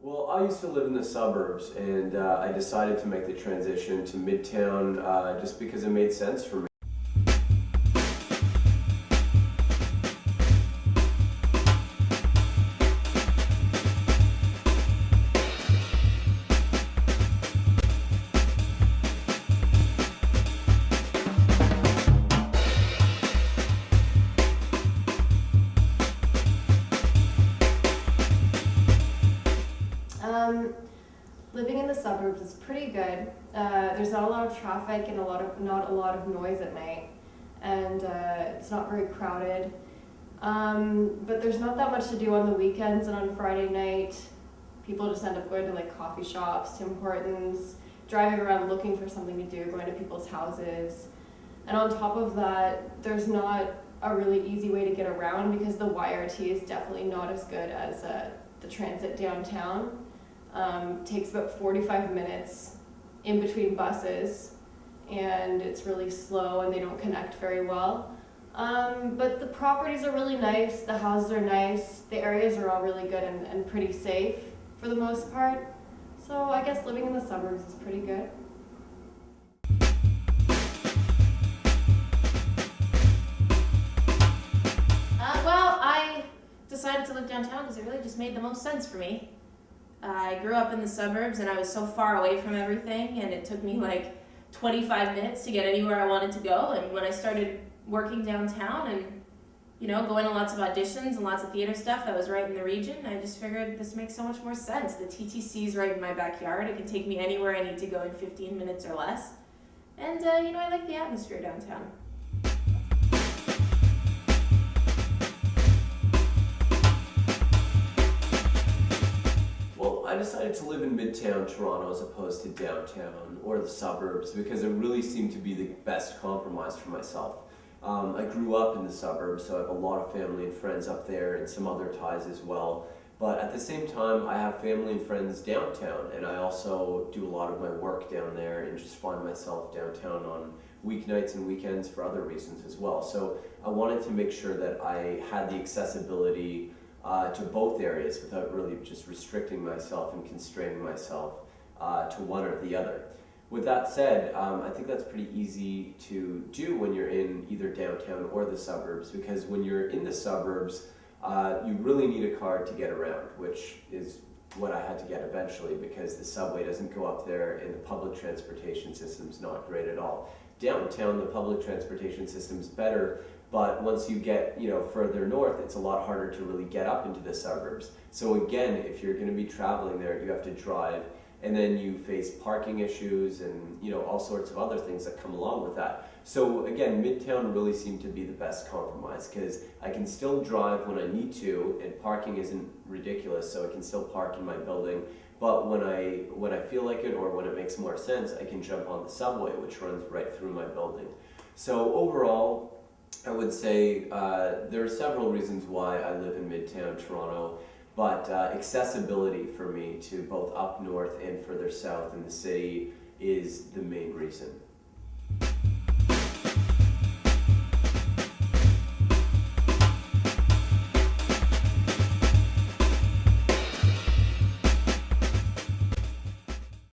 Well, I used to live in the suburbs, and I decided to make the transition to Midtown just because it made sense for me. Living in the suburbs is pretty good. There's not a lot of traffic and not a lot of noise at night, and it's not very crowded. But there's not that much to do on the weekends and on Friday night. People just end up going to like coffee shops, Tim Hortons, driving around looking for something to do, going to people's houses. And on top of that, there's not a really easy way to get around because the YRT is definitely not as good as the transit downtown. Takes about 45 minutes in between buses, and it's really slow and they don't connect very well. But the properties are really nice, the houses are nice, the areas are all really good and pretty safe for the most part. So I guess living in the suburbs is pretty good. Well, I decided to live downtown because it really just made the most sense for me. I grew up in the suburbs and I was so far away from everything, and it took me like 25 minutes to get anywhere I wanted to go. And when I started working downtown and going to lots of auditions and lots of theater stuff that was right in the region, I just figured this makes so much more sense. The TTC's right in my backyard. It can take me anywhere I need to go in 15 minutes or less. And I like the atmosphere downtown. I decided to live in Midtown Toronto as opposed to downtown or the suburbs because it really seemed to be the best compromise for myself. I grew up in the suburbs, so I have a lot of family and friends up there and some other ties as well. But at the same time, I have family and friends downtown, and I also do a lot of my work down there and just find myself downtown on weeknights and weekends for other reasons as well. So I wanted to make sure that I had the accessibility to both areas without really just restricting myself and constraining myself to one or the other. With that said, I think that's pretty easy to do when you're in either downtown or the suburbs, because when you're in the suburbs, you really need a car to get around, which is what I had to get eventually because the subway doesn't go up there and the public transportation system's not great at all. Downtown, the public transportation system's better, but once you get further north, it's a lot harder to really get up into the suburbs. So again, if you're going to be traveling there, you have to drive, and then you face parking issues and all sorts of other things that come along with that. So again, Midtown really seemed to be the best compromise because I can still drive when I need to, and parking isn't ridiculous, so I can still park in my building. But when I feel like it or when it makes more sense, I can jump on the subway, which runs right through my building. So overall, I would say there are several reasons why I live in Midtown Toronto, but accessibility for me to both up north and further south in the city is the main reason.